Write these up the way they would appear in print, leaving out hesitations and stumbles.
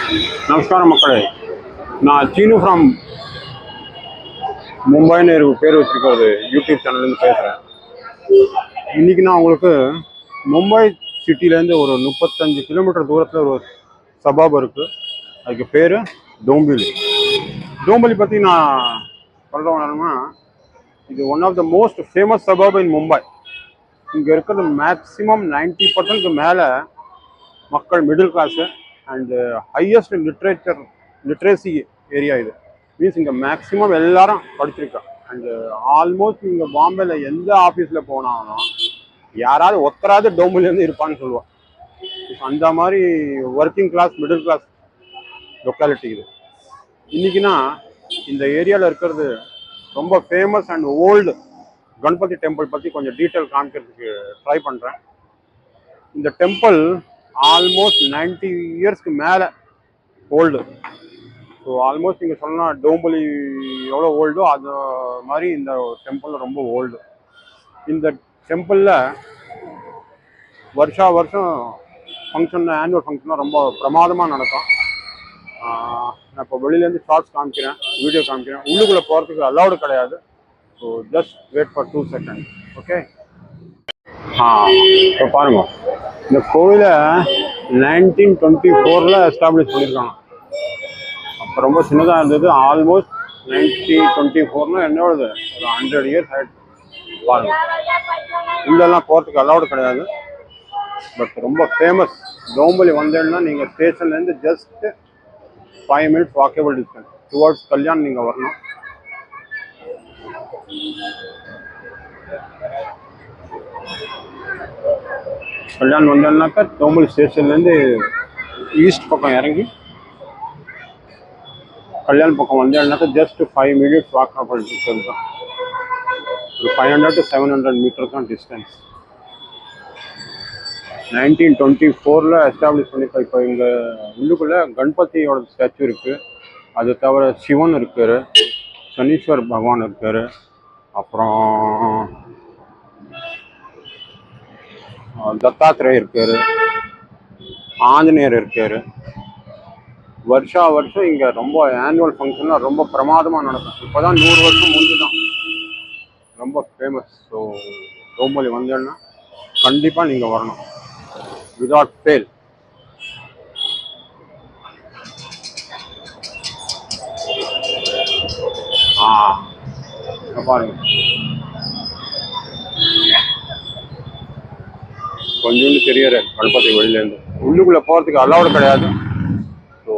நமஸ்காரம் மக்களே, நான் சீனு ஃப்ரம் மும்பைன்னு பேர் வச்சுருக்கிறது யூடியூப் சேனல்லேருந்து பேசுகிறேன். இன்றைக்கி நான் உங்களுக்கு மும்பை சிட்டிலேருந்து ஒரு 35 கிலோமீட்டர் தூரத்தில் ஒரு சபாப் இருக்குது. அதுக்கு பேர் டோம்பிவலி. டோம்பிவலி பற்றி நான் சொல்கிறேன்னா, இது one of the most famous suburb in Mumbai. இங்கே இருக்கிறது மேக்ஸிமம் 90% மேலே மக்கள் middle class and highest literacy area. இது மீன்ஸ் இங்கே மேக்ஸிமம் எல்லாரும் படிச்சிருக்கோம். அண்டு ஆல்மோஸ்ட் இங்கே பாம்பேயில் எந்த ஆஃபீஸில் போனாலும் யாராவது ஒத்தராது டோம்பிவிலிருந்து இருப்பான்னு சொல்லுவாள். அந்த மாதிரி working class middle class locality இது. இன்றைக்கினா இந்த ஏரியாவில் இருக்கிறது ரொம்ப famous and old Ganapathi temple பற்றி கொஞ்சம் டீட்டெயில் காமிக்கிறதுக்கு ட்ரை பண்ணுறேன். இந்த டெம்பிள் ஆல்மோஸ்ட் 90 இயர்ஸ்க்கு மேலே ஓல்டு. ஸோ ஆல்மோஸ்ட் நீங்கள் சொன்னால் டோம்பிவலி எவ்வளோ ஓல்டோ அது மாதிரி இந்த டெம்பிள் ரொம்ப ஓல்டு. இந்த டெம்பிளில் வருஷம் ஃபங்க்ஷன், ஆனுவல் ஃபங்க்ஷனாக ரொம்ப பிரமாதமாக நடக்கும். நான் இப்போ வெளியிலேருந்து ஷார்ட்ஸ் காமிக்கிறேன், வீடியோ காமிக்கிறேன். உள்ளுக்குள்ளே போகிறதுக்கு அலௌடு கிடையாது. So just wait for 2 seconds. Okay. இப்போ பாருங்கள், இந்த கோவிலை 1924 எஸ்டாப்ளிஷ் பண்ணியிருக்காங்க. அப்போ ரொம்ப சின்னதாக இருந்தது. ஆல்மோஸ்ட் 1924 என்னோடது ஒரு 100 இயர்ஸ் ஆகிடுச்சு. பாருங்கள், உள்ளெல்லாம் போகிறதுக்கு அலௌடு கிடையாது. பட் ரொம்ப ஃபேமஸ். டோம்பிவலி வந்தேன்னா நீங்கள் ஸ்டேஷன்லேருந்து just 5 minutes walkable distance towards Kalyan நீங்கள் வரணும். கல்யாண் வந்தேன்னாக்கா டோம்பிவலி ஸ்டேஷன்லேருந்து ஈஸ்ட் பக்கம் இறங்கி கல்யாண் பக்கம் வந்தேன்னாக்கா ஜஸ்ட் 5 minutes வாக்கபிள் டிஸ்டன்ஸ் தான். ஒரு 500 to 700 மீட்டர் தான் டிஸ்டன்ஸ். 1924 எஸ்டாப்ளிஷ் பண்ணியிருக்கோம். இப்போ இங்கே உள்ளுக்குள்ளே கணபதியோட ஸ்டாச்சு இருக்குது. அது தவிர சிவன் இருக்கார், சனீஸ்வர் பகவான் இருக்கார், அப்புறம் தத்தாத்திரேயர் இருக்கார், ஆஞ்சநேயர் இருக்கார். வருஷம் இங்கே ரொம்ப ஆனுவல் ஃபங்க்ஷன்லாம் ரொம்ப பிரமாதமாக நடக்கும். இப்போ தான் 100 வருஷம் முடிஞ்சு தான். ரொம்ப ஃபேமஸ். ஸோ டோம்பிவலி வந்தேன்னா கண்டிப்பாக நீங்கள் வரணும், விதவுட் ஃபெயில். பாருங்க, கொஞ்சோண்டு தெரியற கணபதி வெளியிலேருந்து. உள்ளுக்குள்ளே போகிறதுக்கு அலௌடு கிடையாது. ஸோ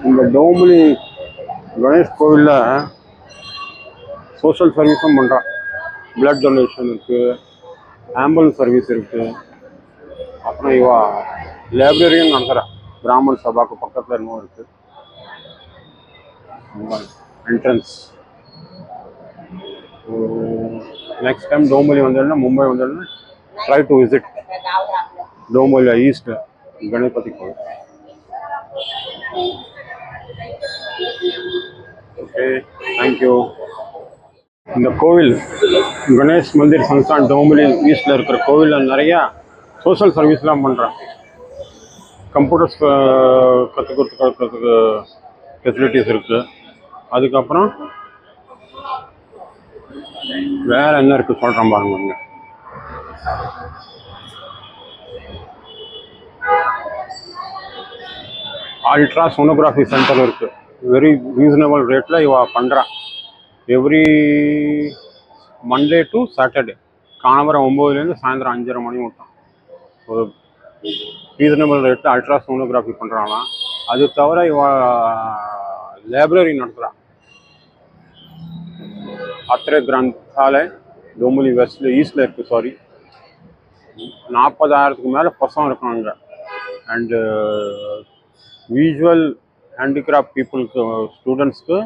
இந்த டோம்பிவலி கணேஷ் கோவிலில் சோஷியல் சர்வீஸும் பண்ணுறான். பிளட் டொனேஷன் இருக்குது, ஆம்புலன்ஸ் சர்வீஸ் இருக்குது. அப்புறம் இவா லைப்ரரியும் நடத்துகிறேன். பிராமன் சபாக்கு பக்கத்தில் இன்னும் இருக்குது என்ட்ரன்ஸ். நெக்ஸ்ட் டைம் டோம்பிவலி வந்தேன்னா, மும்பை வந்தேன்னா try to visit Dombivli east Ganapati கோவில். Okay, thank you. இந்த கோவில் கணேஷ் மந்திர் சன்ஸ்தான் டோம்பிவலி ஈஸ்டில் இருக்கிற கோவிலில் நிறையா சோஷியல் சர்வீஸ்லாம் பண்ணுறேன். கம்ப்யூட்டர்ஸ் கற்றுக் கொடுக்கறதுக்கு ஃபெசிலிட்டிஸ் இருக்குது. அதுக்கப்புறம் வேறு என்ன இருக்குது சொல்கிறேன் பாருங்க. அல்ட்ரா சோனோகிராஃபி சென்டர் இருக்குது. வெரி ரீசனபிள் ரேட்டில் இவ பண்ணுறா. எவ்ரி மண்டே டு சாட்டர்டே காலம்பரம் 9லேருந்து சாயந்தரம் 5:30 மணி மட்டும் ஒரு ரீசனபிள் ரேட்டில் அல்ட்ரா சோனோகிராஃபி பண்ணுறாங்களாம். அது தவிர இவ லைப்ரரி நடத்துகிறா. அத்திரை கிரந்தாலய டோம்புலி வெஸ்ட்ல ஈஸ்டில் இருக்குது. சாரி, 40,000க்கு மேலே பசங்க இருக்காங்க. அண்டு விஷுவல் ஹேண்டிகிராஃப்ட் பீப்புளுக்கு ஸ்டூடெண்ட்ஸ்க்கு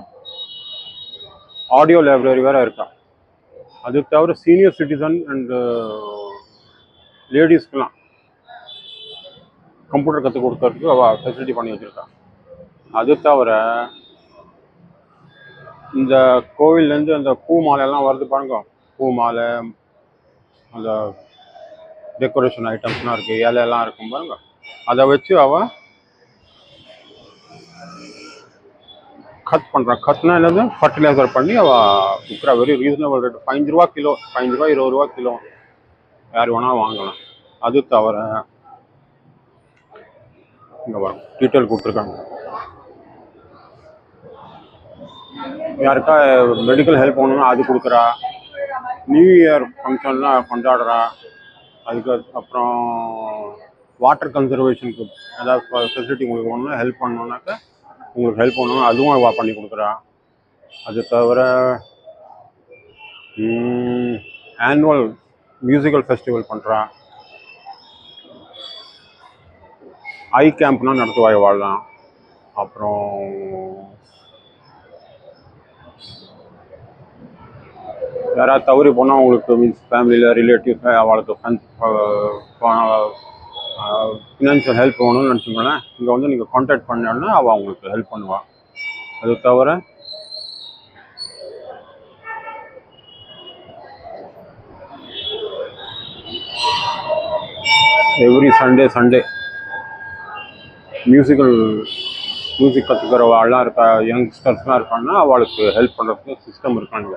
ஆடியோ லைப்ரரி வேறு இருக்கா. அது தவிர சீனியர் சிட்டிசன் அண்டு லேடிஸ்க்கெலாம் கம்ப்யூட்டர் கற்றுக் கொடுக்கறதுக்கு அவள் ஃபெசிலிட்டி பண்ணி வச்சுருக்கா. அது தவிர இந்த கோவில்லேருந்து அந்த பூ மாலையெல்லாம் வருது பாருங்க, பூ மாலை, அந்த டெக்கரேஷன் ஐட்டம்ஸ்லாம் இருக்குது, இலையெல்லாம் இருக்கும் பாருங்க, அதை வச்சு அவள் கட் பண்ணுறான். கட்னா என்னது, ஃபர்டிலைசர் பண்ணி அவள் விற்கிறா. Very reasonable rate. 5 ரூபா கிலோ, 5 ரூபா 20 ரூபா கிலோ, யார் வேணால் வாங்கலாம். அது தவிர இங்கே வரும் டீட்டெயில் கொடுத்துருக்காங்க. யாருக்கா மெடிக்கல் ஹெல்ப் பண்ணணும்னா அது கொடுக்குறா. நியூ இயர் ஃபங்க்ஷன்லாம் கொண்டாடுறா. அதுக்கு அப்புறம் வாட்டர் கன்சர்வேஷனுக்கு ஏதாவது ஃபெசிலிட்டி உங்களுக்கு ஒன்று ஹெல்ப் பண்ணணுன்னாக்கா, உங்களுக்கு ஹெல்ப் பண்ணணும், அதுவும் அவள் பண்ணி கொடுக்குறா. அது தவிர ஆனுவல் மியூசிக்கல் ஃபெஸ்டிவல் பண்ணுறா. ஐ கேம்ப்லாம் நடத்துவாய் வாழலாம். அப்புறம் யாராவது தவறி போனால் அவங்களுக்கு மீன்ஸ் ஃபேமிலியில் ரிலேட்டிவ்ஸ் அவளுக்கு ஃபினான்ஷியல் ஹெல்ப் வேணும்னு நினச்சிங்கன்னா இங்கே வந்து நீங்கள் கான்டாக்ட் பண்ணோன்னா அவள் அவங்களுக்கு ஹெல்ப் பண்ணுவாள். அது தவிர எவ்ரி சண்டே மியூசிக் கற்றுக்கிறவாள்லாம் இருக்கா, யங்ஸ்டர்ஸ்லாம் இருக்காங்கன்னா அவளுக்கு ஹெல்ப் பண்ணுறதுக்கு சிஸ்டம் இருக்காங்க.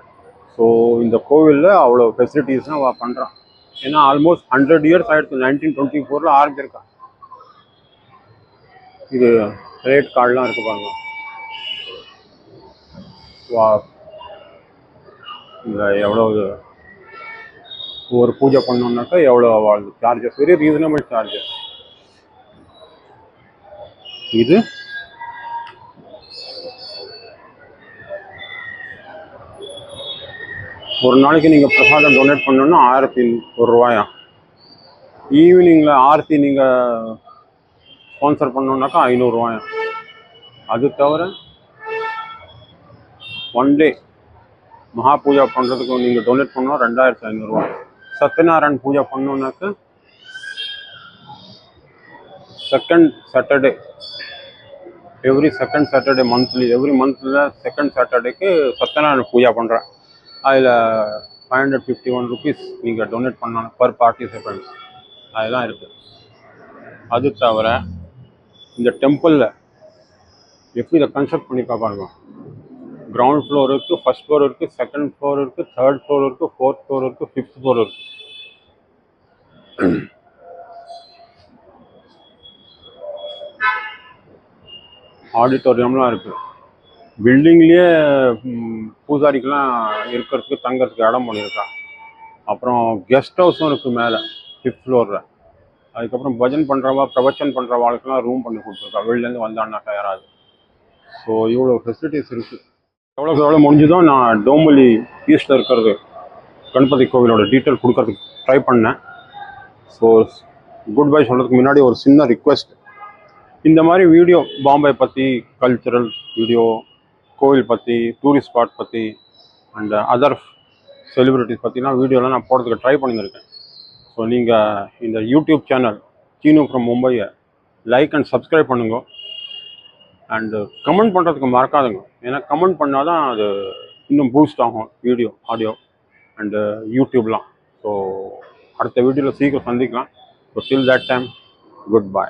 ஸோ இந்த கோவிலில் அவ்வளோ ஃபெசிலிட்டிஸ்லாம் அவள் பண்ணுறான். ஏன்னா ஆல்மோஸ்ட் 100 இயர்ஸ் ஆகிடுச்சு. 1924 ஆரம்பிச்சிருக்கா. இது ரேட் கார்டெலாம் இருக்குது பாருங்க. வா, இந்த எவ்வளோ ஒரு பூஜை பண்ணோம்னாக்கா எவ்வளோ அவள் சார்ஜஸ், வெரி ரீசனபிள் சார்ஜஸ். இது ஒரு நாளைக்கு நீங்கள் பிரசாதம் டொனேட் பண்ணணுன்னா 1001 ரூபாயா. ஈவினிங்கில் ஆர்த்தி நீங்கள் ஸ்பான்சர் பண்ணோன்னாக்கா 500 ரூபாயா. அது தவிர ஒன் டே மகா பூஜா பண்ணுறதுக்கு நீங்கள் டொனேட் பண்ணோன்னா 2500 ரூபா. சத்யநாராயண் பூஜா பண்ணோன்னாக்கா second Saturday, every second Saturday monthly, every மந்த்தில் செகண்ட் சாட்டர்டேக்கு சத்யநாராயண பூஜா பண்ணுறேன். அதில் 551 ருபீஸ் நீங்கள் டொனேட் பண்ணணும் பர் பார்ட்டிசிபெண்ட்ஸ். அதெல்லாம் இருக்குது. அது தவிர இந்த டெம்பிளில் எப்படி இதை கன்ஸ்ட்ரக்ட் பண்ணி பாருங்க. கிரவுண்ட் ஃப்ளோர் இருக்குது, ஃபர்ஸ்ட் ஃப்ளோர் இருக்குது, செகண்ட் ஃப்ளோர் இருக்குது, தேர்ட் ஃப்ளோர் இருக்குது, ஃபோர்த் ஃப்ளோர் இருக்குது, ஃபிஃப்த் ஃப்ளோர் இருக்குது. ஆடிட்டோரியம்லாம் இருக்குது. பில்டிங்லேயே பூஜாரிக்கெலாம் இருக்கிறதுக்கு தங்கிறதுக்கு இடம் பண்ணியிருக்கா. அப்புறம் கெஸ்ட் ஹவுஸும் இருக்குது மேலே 5th ஃப்ளோரில். அதுக்கப்புறம் பஜன் பண்ணுறவா, பிரவச்சன் பண்ணுறவாளுக்கெல்லாம் ரூம் பண்ணி கொடுத்துருக்கா, வெளிலேருந்து வந்தான்னாக்கா யாராவது. ஸோ இவ்வளோ ஃபெசிலிட்டிஸ் இருக்குது. எவ்வளோ முடிஞ்சதோ நான் டோம்புலி ஈஸ்டில் இருக்கிறது கணபதி கோவிலோட டீட்டெயில் கொடுக்கறதுக்கு ட்ரை பண்ணேன். ஸோ குட் பை சொல்கிறதுக்கு முன்னாடி ஒரு சின்ன ரிக்வெஸ்ட். இந்த மாதிரி வீடியோ பாம்பே பற்றி, கல்ச்சுரல் வீடியோ, கோவில் பற்றி, டூரிஸ்ட் ஸ்பாட் பற்றி அண்ட் அதர் செலிப்ரிட்டிஸ் பற்றிலாம் வீடியோலாம் நான் போடுறதுக்கு ட்ரை பண்ணியிருக்கேன். ஸோ நீங்கள் இந்த யூடியூப் சேனல் சீனு ஃப்ரம் மும்பையை லைக் அண்ட் சப்ஸ்கிரைப் பண்ணுங்க. அண்டு கமெண்ட் பண்ணுறதுக்கு மறக்காதுங்க. ஏன்னா கமெண்ட் பண்ணால் தான் அது இன்னும் பூஸ்ட் ஆகும் வீடியோ, ஆடியோ அண்டு யூடியூப்லாம். ஸோ அடுத்த வீடியோவில் சீக்கிரம் சந்திக்கலாம். So till that time, good bye.